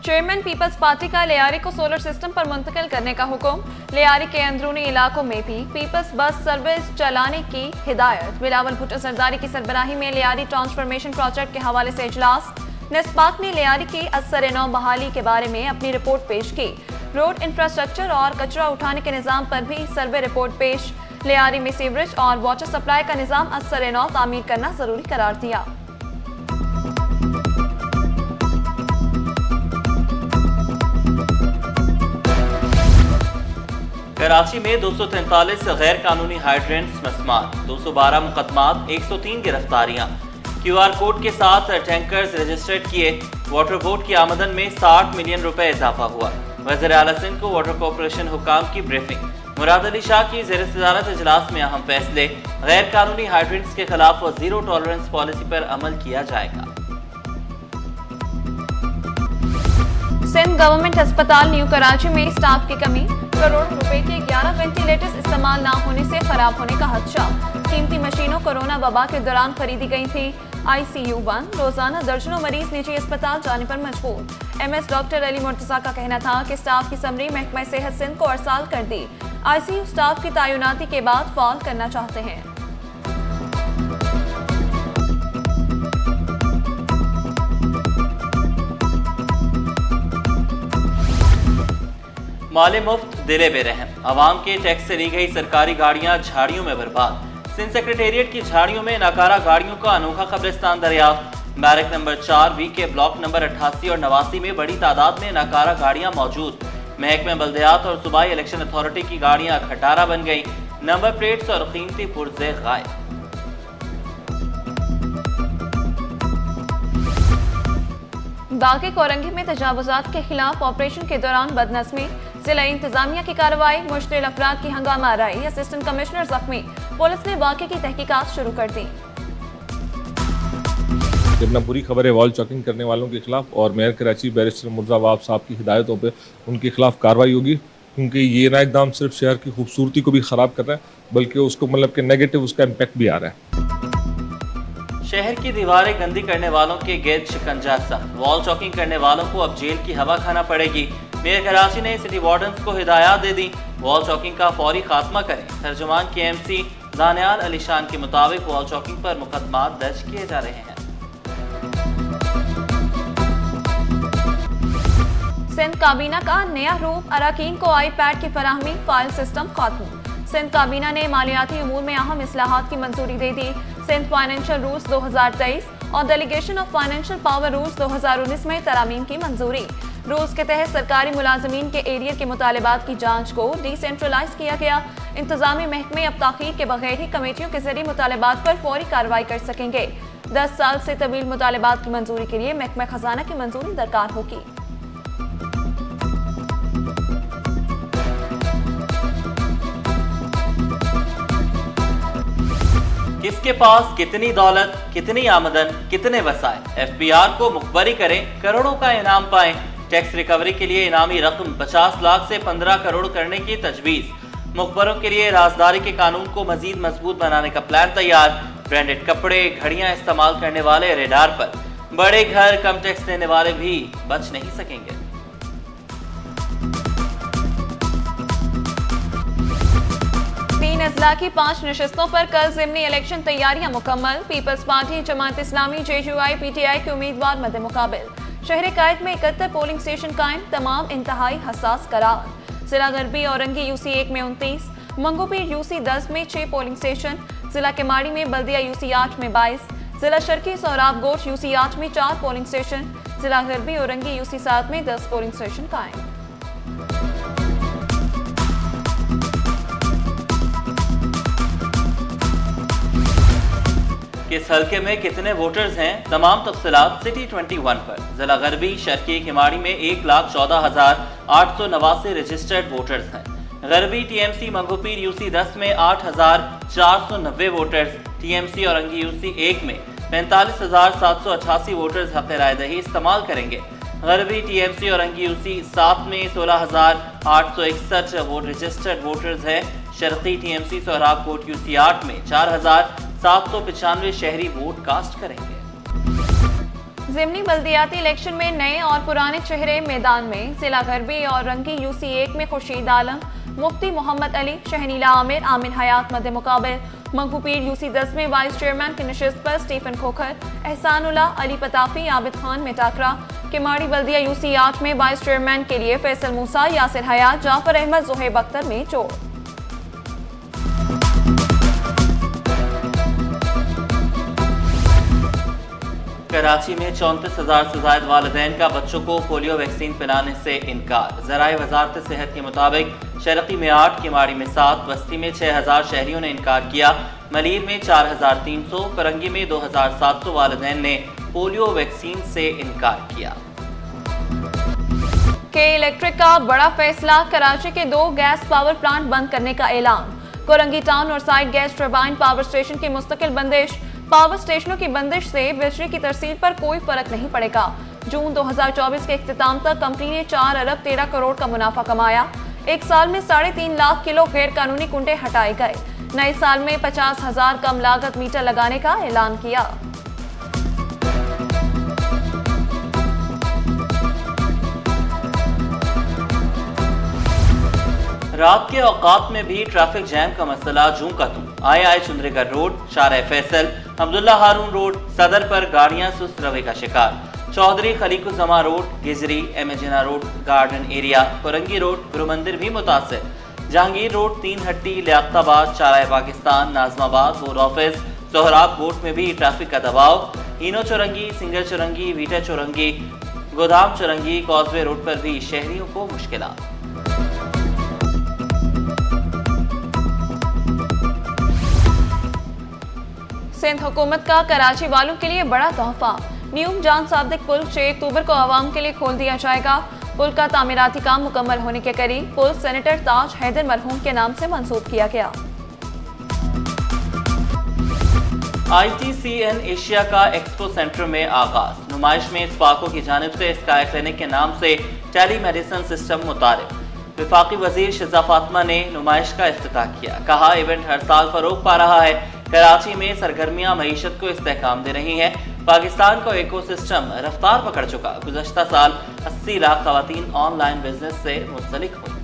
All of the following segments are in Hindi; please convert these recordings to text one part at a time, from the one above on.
चेयरमैन पीपल्स पार्टी का लियारी को सोलर सिस्टम पर मुंतकिल करने का हुक्म। लियारी के अंदरूनी इलाकों में भी पीपल्स बस सर्विस चलाने की हिदायत। बिलावल भुट्टो सरदारी की सरबराही में लियारी ट्रांसफॉर्मेशन प्रोजेक्ट के हवाले से इजलास। नेस्पाक ने लियारी की असर-ए-नौ बहाली के बारे में अपनी रिपोर्ट पेश की। रोड इंफ्रास्ट्रक्चर और कचरा उठाने के निज़ाम पर भी सर्वे रिपोर्ट पेश। लियारी में सीवरेज और वाटर सप्लाई का निज़ाम असर-ए-नौ तामीर करना जरूरी करार दिया। कराची में 243 गैर कानूनी हाइड्रेंट्स मस्मार, 212 मुकदमात, 103 गिरफ्तारियां। QR कोड के साथ टैंकर्स रजिस्टर्ड किए। वाटर बोर्ड की आमदन में 60 मिलियन रुपए इजाफा हुआ। वज़ीर आला सिंध को वाटर कॉर्पोरेशन हुकाम की ब्रीफिंग। मुराद अली शाह की ज़ेर सदारत इजलास में अहम फैसले। गैर कानूनी हाइड्रेंट्स के खिलाफ जीरो टॉलरेंस पॉलिसी पर अमल किया जाएगा। सिंध गवर्नमेंट अस्पताल न्यू कराची में स्टाफ की कमी। करोड़ों रुपए के 11 वेंटिलेटर्स इस्तेमाल ना होने से खराब होने का खदशा। कीमती मशीनों कोरोना वबा के दौरान खरीदी गई थी। ICU बंद। रोजाना दर्जनों मरीज निजी अस्पताल जाने पर मजबूर। MS डॉक्टर अली मुर्तजा का कहना था कि स्टाफ की समरी महकमा सेहत सिंध को अरसाल कर दी। ICU स्टाफ की तैनाती के बाद फाल करना चाहते हैं। माले मुफ्त दिले बेरहम। आवाम के टैक्स से ली गई सरकारी गाड़ियां झाड़ियों में बर्बाद। सिंध सेक्रेटेरिएट की झाड़ियों में नाकारा गाड़ियों का अनोखा कब्रिस्तान दरियाफ्त। बैरक नंबर 4 B के ब्लॉक नंबर 88 और 89 में बड़ी तादाद में नाकारा गाड़ियां मौजूद। महकमे बल्दियात और सूबाई इलेक्शन अथॉरिटी की गाड़ियां खटारा बन गई। नंबर प्लेट्स और कीमती पुर्जे गायब। बाकी कोरंगी में तजावुजात के खिलाफ ऑपरेशन के दौरान बदनज़मी। जिला इंतजामिया की कार्रवाई। मुश्तिल अफराद की हंगामा आराई। असिस्टेंट कमिश्नर जख्मी। पुलिस ने वाक़े की तहकीकात शुरू कर दी। जब ना बुरी खबर है वॉल चॉकिंग करने वालों के खिलाफ और मेयर कराची बैरिस्टर मुर्जा वाब साहब की हिदायतों पे उनके खिलाफ कार्रवाई होगी, क्योंकि ये ना इकदाम सिर्फ शहर की खूबसूरती को भी ख़राब कर रहा है बल्कि उसको मतलब कि नेगेटिव उसका इम्पैक्ट भी आ रहा है। शहर की दीवारें गंदी करने वालों के गेट शिकंजा सख्त। वॉल चॉकिंग करने वालों को अब जेल की हवा खाना पड़ेगी। मेयर कराची ने सिटी वार्डन्स को हिदायत दे दी, वॉल चॉकिंग का फौरी खात्मा करें। तर्जुमान KMC दानियाल अली शान के मुताबिक वॉल चॉकिंग पर मुकदमात दर्ज किए जा रहे हैं। सिंध काबीना का नया रूप। अराकीन को iPad की फराहमी। फाइल सिस्टम खत्म। सिंध काबीना ने मालियाती अमूर में अहम इस्लाहात की मंजूरी दे दी। सिंध फाइनेंशियल रूल्स 2023 और delegation of financial power rules 2019 में तरामीम की मंजूरी। रूल्स के तहत सरकारी मुलाजमीन के एरियर के मुतालबात की जांच को डिसेंट्रलाइज किया गया। इंतजामी महकमे अब ताखीर के बगैर ही कमेटियों के जरिए मुतालबात पर फौरी कार्रवाई कर सकेंगे। 10 साल से तवील मुतालबात की मंजूरी के लिए महकमा खजाना की मंजूरी दरकार होगी। किसके पास कितनी दौलत, कितनी आमदन, कितने वसाए। FBR को मुखबरी करें, करोड़ों का इनाम पाएं। टैक्स रिकवरी के लिए इनामी रकम 50 लाख से 15 करोड़ करने की तजवीज़। मुखबरों के लिए राजदारी के कानून को मजीद मजबूत बनाने का प्लान तैयार। ब्रांडेड कपड़े, घड़ियां इस्तेमाल करने वाले रेडार पर। बड़े घर कम टैक्स देने वाले भी बच नहीं सकेंगे। अजला की 5 नशिस्तों पर कल ज़िमनी इलेक्शन तैयारियां मुकम्मल। Peoples party, Jamaat Islami, JUI, PTI के उम्मीदवार मद्दे मुकाबिल। शहर कायद में 71 पोलिंग स्टेशन कायम। तमाम इंतहाई हसास करार। जिला गरबी औरंगी UC 1 में 29, मंगोपीर UC 10 में 6 पोलिंग स्टेशन। जिला केमाड़ी में बल्दिया UC 8 में 22, जिला शर्की सोहराब गोश UC 8 में 4 पोलिंग स्टेशन। जिला गरबी औरंगी UC 7 में 10 पोलिंग स्टेशन कायम। किस हल्के में कितने वोटर्स हैं, तमाम तफसीलात सिटी 21 पर। जिला गरबी शर्की केमाड़ी में 1,14,889 रजिस्टर्ड वोटर्स हैं। गरबी TMC मंगोपीर UC 10 में 8,490 वोटर्स। TMC औरंगी UC 1 में 45,788 वोटर्स हक़ रायदही इस्तेमाल करेंगे। गरबी TMC औरंगी UC 7 में 16,861 वोट रजिस्टर्ड वोटर्स हैं। शर्की TMC सोहराब कोट UC 8 में 4,795 शहरी वोट कास्ट करेंगे। ज़िमनी बल्दियाती इलेक्शन में नए और पुराने चेहरे मैदान में। जिला गरबी और रंगी यूसी 1 में खुर्शीद आलम, मुफ्ती मोहम्मद अली, शहनीला आमिर, आमिन हयात मध्य मुकाबल। मंगूपीर यूसी 10 में वाइस चेयरमैन की नशिस्त पर स्टीफन खोखर, एहसानुल्ला, अली पताफी, आबिद खान में टाकरा। किमाड़ी बल्दिया यूसी 8 में वाइस चेयरमैन के लिए फैसल मूसा, यासिर हयात, जाफर अहमद, जुहेब अख्तर में चोर। कराची में 34,000 से ज्यादा वालिदैन का बच्चों को पोलियो वैक्सीन पिलाने से इनकार। ज़राए वजारत सेहत के मुताबिक शरक़ी में 8, किमाड़ी में 7, बस्ती में 6,000 शहरियों ने इनकार किया। मलीर में 4,300, परंगी में 2,700 वालिदैन ने पोलियो वैक्सीन से इनकार किया। के इलेक्ट्रिक का बड़ा फैसला, कराची के 2 गैस पावर प्लांट बंद करने का ऐलान। कोरंगी टाउन और side gas turbine power station की मुस्तकिल बंदिश। पावर स्टेशनों की बंदिश से बिजली की तरसील पर कोई फर्क नहीं पड़ेगा। जून 2024 के इख्तिताम तक कंपनी ने 4 अरब 13 करोड़ का मुनाफा कमाया। एक साल में 3.5 लाख किलो गैर कानूनी कुंडे हटाए गए। नए साल में 50,000 कम लागत मीटर लगाने का ऐलान किया। रात के औकात में भी ट्रैफिक जैम का मसला जूं का तूं। आए चुंदरीगढ़ रोड, शाह फैसल, अब्दुल्ला हारून रोड, सदर पर गाड़ियां सुस्त रवे का शिकार। Chaudhry Khaliquzzaman road, Gizri, M Jinnah road, garden area, Korangi road, Guru Mandir भी मुतासिर। जहांगीर रोड, 3 हट्टी, लियाकताबाद, चाराए पाकिस्तान, नाजमाबाद, बोर्ड ऑफिस, सोहराब बोट में भी ट्रैफिक का दबाव। हीनो चौरंगी, सिंगल चौरंगी, वीटा चौरंगी, गोदाम चौरंगी, कॉजवे रोड पर भी शहरियों को मुश्किलात। सिंध हुकूमत का कराची वालों के लिए बड़ा तोहफा। न्यूम जान सादिक पुल 6 अक्टूबर को आवाम के लिए खोल दिया जाएगा। पुल का तामीराती काम मुकम्मल होने के करीब पुल सेनेटर ताज हैदर मरहूम के नाम से मंसूब किया गया। ITCN एशिया का एक्सपो सेंटर में आगाज। नुमाइश में स्पाको की जानिब से स्काई क्लिनिक के नाम से टेली मेडिसिन सिस्टम मुतारिफ। वफाकी वजीर शिजा फातिमा ने नुमाइश का इफ्तिताह किया। कहा, इवेंट हर साल फरोग पा रहा है। कराची में सरगर्मियां मईशत को इस्तेहकाम दे रही हैं। पाकिस्तान का इकोसिस्टम रफ्तार पकड़ चुका। गुज़श्ता साल 80 लाख खवातीन ऑनलाइन बिजनेस से मुंसलिक हुई।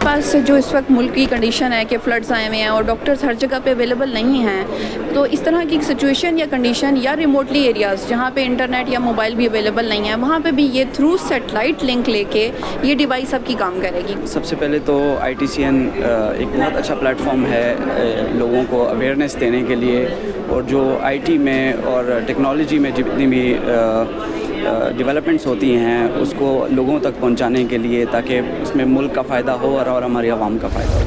पास जो इस वक्त मुल्क की कंडीशन है कि फ्लड्स आए हुए हैं और डॉक्टर्स हर जगह पे अवेलेबल नहीं हैं, तो इस तरह की सिचुएशन या कंडीशन या रिमोटली एरियाज़ जहाँ पे इंटरनेट या मोबाइल भी अवेलेबल नहीं है, वहाँ पे भी ये थ्रू सेटेलाइट लिंक लेके ये डिवाइस आपकी काम करेगी। सबसे पहले तो ITCN एक बहुत अच्छा प्लेटफॉर्म है लोगों को अवेयरनेस देने के लिए, और जो IT में और टेक्नोलॉजी में जितनी भी डेवलपमेंट्स होती हैं उसको लोगों तक पहुंचाने के लिए, ताकि उसमें मुल्क का फ़ायदा हो और हमारी आवाम का फ़ायदा हो।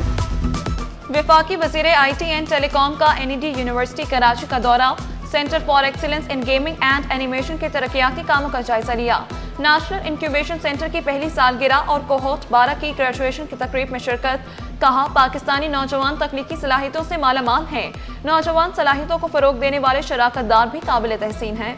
वफाकी वज़ीर IT एंड टेलीकॉम का NED यूनिवर्सिटी कराची का दौरा। Centre for excellence in gaming and animation के तरक्याती कामों का जायजा लिया। नेशनल इंक्यूबेशन सेंटर की पहली सालगिरह और कोहोर्ट 12 की ग्रेजुएशन की तकरीब में शिरकत। कहा, पाकिस्तानी नौजवान तकनीकी सलाहियतों से मालामाल हैं। नौजवान सलाहियतों को फरोग देने वाले शराकतदार भी काबिल तहसीन हैं।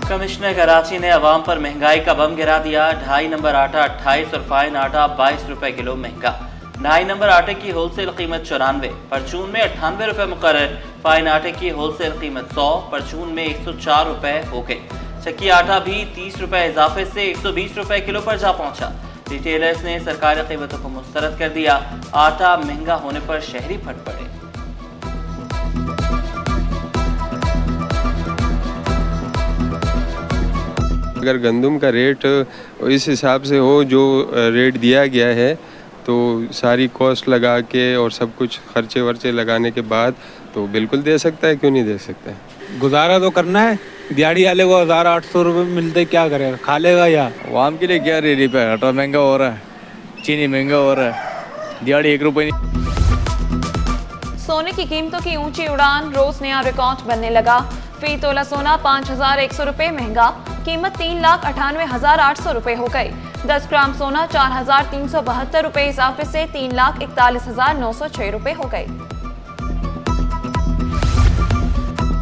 कमिश्नर कराची ने अवाम पर महंगाई का बम गिरा दिया। 2.5 नंबर आटा 28 और फाइन आटा 22 रुपए किलो महंगा। 2.5 नंबर आटे की होलसेल कीमत 94, परचून में 98 रुपए मुकर्रर। फाइन आटे की होलसेल कीमत 100, परचून में 104 रुपए हो गई। चक्की आटा भी 30 रुपए इजाफे से 120 रुपए किलो पर जा पहुंचा। रिटेलर्स ने सरकारी कीमतों को मुस्तरद कर दिया। आटा महंगा होने पर शहरी फट पड़े। अगर गंदम का रेट इस हिसाब से हो जो रेट दिया गया है, तो सारी कॉस्ट लगा के और सब कुछ खर्चे वर्चे लगाने के बाद तो बिल्कुल दे सकता है, क्यों नहीं दे सकता है। गुजारा तो करना है। दिहाड़ी वाले को 1800 रुपये मिलते, क्या करेगा, खा लेगा या आवाम के लिए क्या रेडी पे। आटा महंगा हो रहा है, चीनी महंगा हो रहा है, दिहाड़ी 1 रुपये नहीं। सोने की कीमतों की ऊंची उड़ान, रोज नया रिकॉर्ड बनने लगा। फी तोला सोना 5100 रुपये महंगा। कीमत 3,98,800 रुपये हो गई। 10 ग्राम सोना 4,372 रुपये इजाफे से 3,41,906 रुपये हो गई।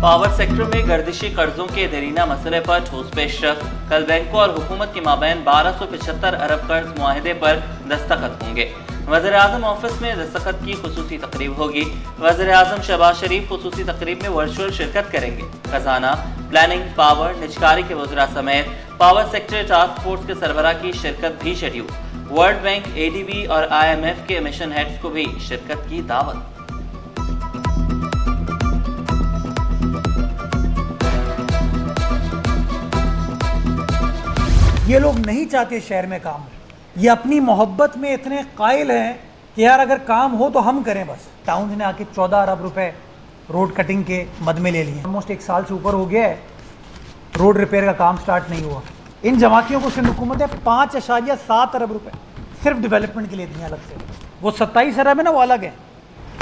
पावर सेक्टर में गर्दिशी कर्जों के देरीना मसले पर ठोस पेशरफ। कल बैंकों और हुकूमत के माबैन 1275 अरब कर्ज मुआहदे पर दस्तखत होंगे। वज़ीर-ए-आज़म ऑफिस में दस्तखत की खुसूसी तकरीब होगी। वज़ीर-ए-आज़म शहबाज शरीफ खुसूसी तकरीब में वर्चुअल शिरकत करेंगे। खजाना, प्लानिंग, पावर, निजकारी के वज़रा समेत पावर सेक्टर टास्क फोर्स के सरबराह की शिरकत भी शेड्यूल। वर्ल्ड बैंक, ADB और IMF के मिशन हेड्स को भी शिरकत की दावत। ये लोग नहीं चाहते शहर में काम हो। ये अपनी मोहब्बत में इतने कायल हैं कि यार अगर काम हो तो हम करें बस। टाउन ने आके 14 अरब रुपए रोड कटिंग के मद में ले लिए। ऑलमोस्ट 1 साल से ऊपर हो गया है, रोड रिपेयर का काम स्टार्ट नहीं हुआ। इन जमातियों को सिंध हुकूमत ने 5.7 अरब रुपए सिर्फ डेवलपमेंट के लिए दिए अलग से। वो 27 अरब है ना, वो अलग है।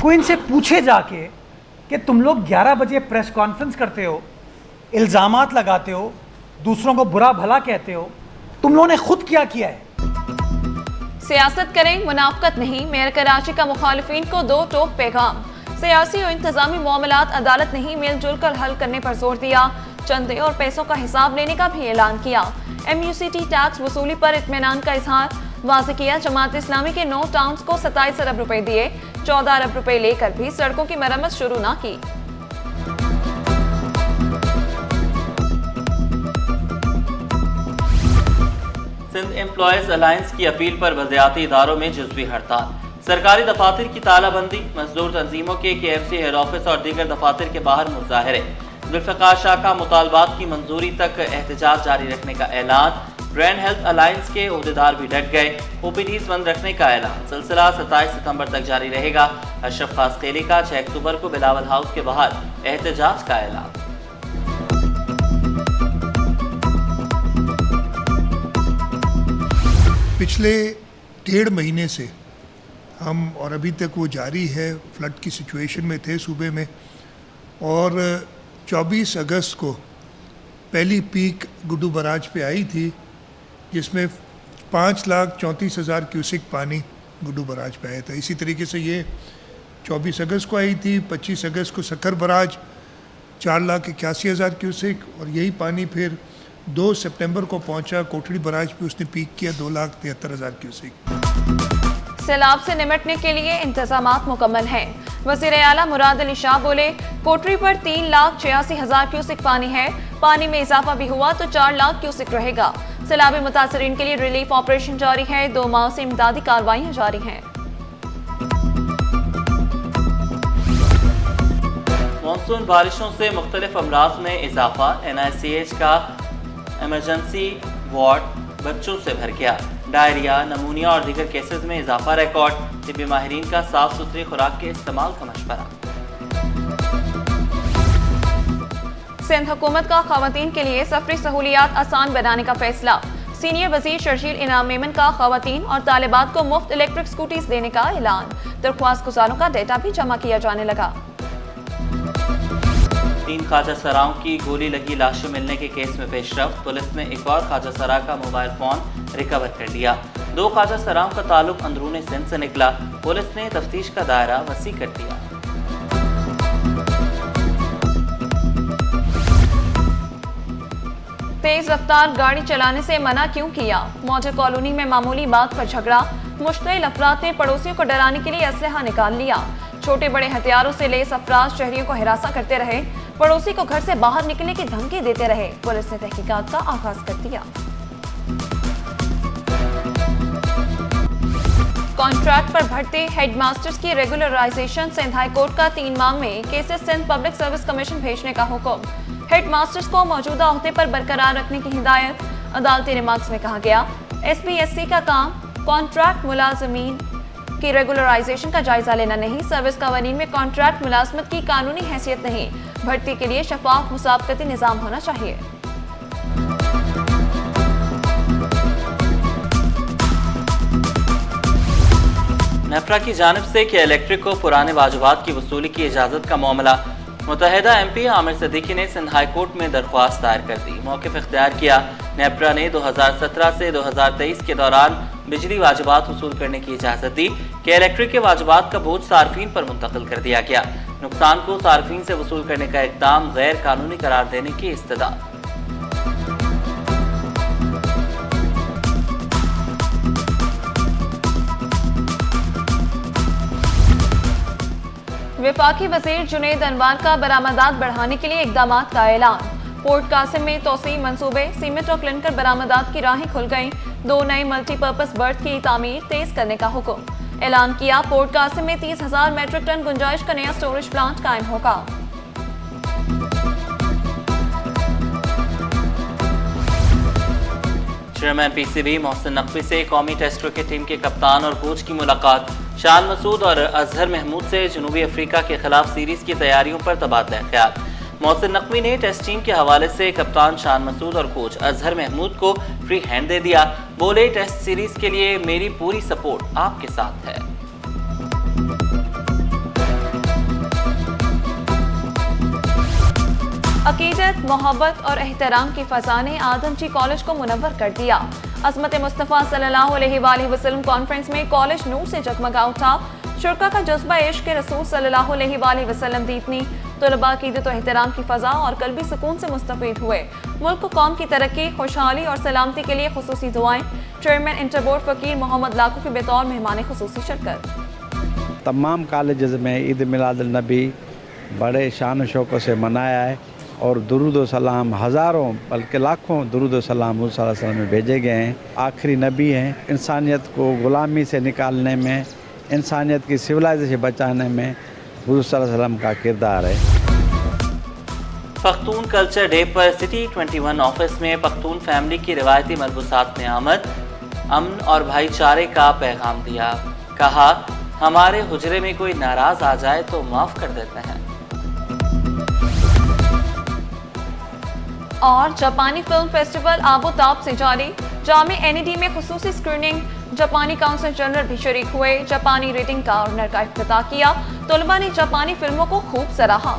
कोई इनसे पूछे जाके कि तुम लोग 11 बजे प्रेस कॉन्फ्रेंस करते हो, इल्ज़ामात लगाते हो, दूसरों को बुरा भला कहते हो, तुम लोगों ने खुद क्या किया है? सियासत करें, मुनाफकत नहीं। मेयर कराची का मुखालिफिन को 2 टोक पैगाम। सियासी और इंतजामी मामलात अदालत नहीं, मिलजुल कर हल करने पर जोर दिया। चंदे और पैसों का हिसाब लेने का भी ऐलान किया। MUCT टैक्स वसूली पर इत्मीनान का इजहार वाज़ेह किया। जमात इस्लामी के 9 टाउन्स को 27 अरब रुपए दिए। 14 अरब रुपए लेकर भी सड़कों की मरम्मत शुरू ना की। सिंध एम्प्लॉयज अलायंस की अपील पर बलदियाती इदारों में जुज़वी हड़ताल। सरकारी दफातर की तालाबंदी, मजदूर तंजीमों के KFC हेड ऑफिस और दीगर दफातर के बाहर मुजाहरे। जुल्फ़िकार शाह का मुतालबात की मंजूरी तक एहतजाज जारी रखने का ऐलान। ग्रैंड हेल्थ अलायंस के ओहदेदार भी डट गए। OPDs बंद रखने का ऐलान। सिलसिला 27 सितंबर तक जारी रहेगा। अशरफ खासखेली का 6 अक्टूबर को बिलावल हाउस के बाहर एहतजाज का ऐलान। पिछले 1.5 महीने से हम, और अभी तक वो जारी है, फ्लड की सिचुएशन में थे सूबे में। और 24 अगस्त को पहली पीक गुड्डू बराज पे आई थी, जिसमें 5,34,000 क्यूसिक पानी गुड्डू बराज पे आया था। इसी तरीके से ये 24 अगस्त को आई थी। 25 अगस्त को सक्कर बराज 4,81,000 क्यूसिक, और यही पानी फिर 2 सितंबर को पहुंचा कोटड़ी बराज पे, उसने पीक किया 2,73,000 क्यूसिक। सैलाब से निपटने के लिए इंतजामात मुकम्मल हैं। वज़ीर आला मुराद अली शाह बोले, कोटरी पर 3,86,000 क्यूसिक पानी है। पानी में इजाफा भी हुआ तो 4 लाख क्यूसिक रहेगा। सैलाबी मुतासरीन के लिए रिलीफ ऑपरेशन जारी है। 2 माह से इमदादी कार्रवाइयाँ जारी हैं। मानसून बारिशों से मुख्तलिफ अमराज में इजाफा। NICH का इमरजेंसी वार्ड बच्चों से भर गया। डायरिया, नमूनिया और दीगर केसेस में इजाफा रिकॉर्ड। तिब्बी माहिरीन का साफ सुथरी खुराक के इस्तेमाल का मशवरा। सिंध हुकूमत का खवातीन के लिए सफरी सहूलियात आसान बनाने का फैसला। सीनियर वजीर शर्जील इनाम मेमन का खवातीन और तालिबात को मुफ्त इलेक्ट्रिक स्कूटीज देने का ऐलान। दरख्वास्त गुजारों का डेटा भी जमा किया जाने लगा। 3 ख्वाजा सराओं की गोली लगी लाशें मिलने के केस में पेशरफ। पुलिस ने एक और ख्वाजा सरा का मोबाइल फोन रिकवर कर लिया। 2 ख्वाजा सराओं का ताल्लुक अंदरूनी सिंध से निकला। पुलिस ने तफ्तीश का दायरा वसी कर दिया। तेज रफ्तार गाड़ी चलाने से मना क्यों किया? मॉडल कॉलोनी में मामूली बात पर झगड़ा। मुश्तिल अफराद ने पड़ोसियों को डराने के लिए असलहा निकाल लिया। छोटे बड़े हथियारों से लेस अफराद शहरियों को हिरासा करते रहे। पड़ोसी को घर से बाहर निकलने की धमकी देते रहे। पुलिस ने तहकीकात का आगाज कर दिया। कॉन्ट्रैक्ट पर भर्ती हेडमास्टर्स की रेगुलराइजेशन। सिंध हाई कोर्ट का 3 माह में cases Sindh public service commission भेजने का हुक्म। हेडमास्टर्स को मौजूदा ओहदे पर बरकरार रखने की हिदायत। अदालती रिमार्क्स में कहा गया, SPSC का काम कॉन्ट्रैक्ट मुलाजमीन की रेगुलराइजेशन का जायजा लेना नहीं। सर्विस कवानीन में कॉन्ट्रैक्ट मुलाजमत की कानूनी हैसियत नहीं। भर्ती के लिए शफाफ मुसाबकती निज़ाम होना चाहिए। नेफ्रा की जानिब से कि इलेक्ट्रिक को पुराने वाजिबात की वसूली की इजाज़त का मामला। मुतहदा MP आमिर सिद्दीकी ने सिंध हाई कोर्ट में दरख्वास्त दायर कर दी। मौक़िफ़ इख्तियार किया। नेफ्रा ने 2017 से 2023 के दौरान बिजली वाजिबात वसूल करने की इजाज़त दी कि इलेक्ट्रिक के वाजिबात का बोझ सार्फिन पर मुंतकिल कर दिया गया। नुकसान को सार्फिन से वसूल करने का इक़दाम गैर कानूनी करार देने की इस्तदा। वफाकी वजीर जुनैद अनवर का बरामदात बढ़ाने के लिए इकदाम का ऐलान। पोर्ट कासिम में तोसी मंसूबे, सीमेंट और क्लिंकर बरामदात की राहें खुल गईं। 2 नए मल्टीपर्पज बर्थ की तामीर तेज करने का हुक्म ऐलान किया। पोर्ट कासिम में 30,000 मेट्रिक टन गुंजाइश का नया स्टोरेज प्लांट कायम होगा। चेयरमैन पीसीबी मोहसिन नकवी से कौमी टेस्ट क्रिकेट टीम के कप्तान और कोच की मुलाकात। शान मसूद और अजहर महमूद से जनूबी अफ्रीका के खिलाफ सीरीज की तैयारियों पर तबादला ख्याल। मोहसिन नकवी ने टेस्ट टीम के हवाले से कप्तान शान मसूद और कोच अजहर महमूद को फ्री हैंड दे दिया। बोले, टेस्ट सीरीज के लिए मेरी पूरी सपोर्ट आपके साथ है। अकीदत, मोहब्बत और एहतराम की फ़ज़ा ने आदमची कॉलेज को मुनव्वर कर दिया। अज़मत मुस्तफ़ा सल्लल्लाहु अलैहि वसल्लम कॉन्फ्रेंस में कॉलेज नूर से जगमगा उठा। शुरका का जज्बा इश्क़ रसूल सल्लल्लाहु अलैहि वसल्लम दीदनी। तलबा अकीदत और एहतराम की फ़ज़ा और कल्बी सुकून से मुस्तफ़ीद हुए। मुल्क कौम की तरक्की, खुशहाली और सलामती के लिए खुसूसी दुआएं। चेयरमैन इंटर बोर्ड फ़कीर मोहम्मद लाखू के बतौर मेहमान खुसूसी शिरकत। तमाम कॉलेज में ईद मिलाद नबी बड़े शान शौक़ से मनाया है और दुरूद व सलाम हज़ारों बल्कि लाखों दुरूद व सलाम हुज़ूर सल्लल्लाहु अलैहि वसल्लम में भेजे गए हैं। आखिरी नबी हैं। इंसानियत को ग़ुलामी से निकालने में, इंसानियत की सिविलाइजेशन से बचाने में हुज़ूर सल्लल्लाहु अलैहि वसल्लम का किरदार है। पख्तून कल्चर डे पर सिटी 21 ऑफिस में पख्तून फैमिली की रिवायती मलबूसात ने अमन और भाईचारे का पैगाम दिया। कहा, हमारे हुजरे में कोई नाराज़ आ जाए तो माफ़ कर देते हैं। और जापानी फिल्म फेस्टिवल आबू ताब से जारी। जामे एनईडी में खुसूसी स्क्रीनिंग। जापानी काउंसिल जनरल भी शरीक हुए। जापानी रीडिंग कॉर्नर का इफ्तिताह किया। तलबा ने जापानी फिल्मों को खूब सराहा।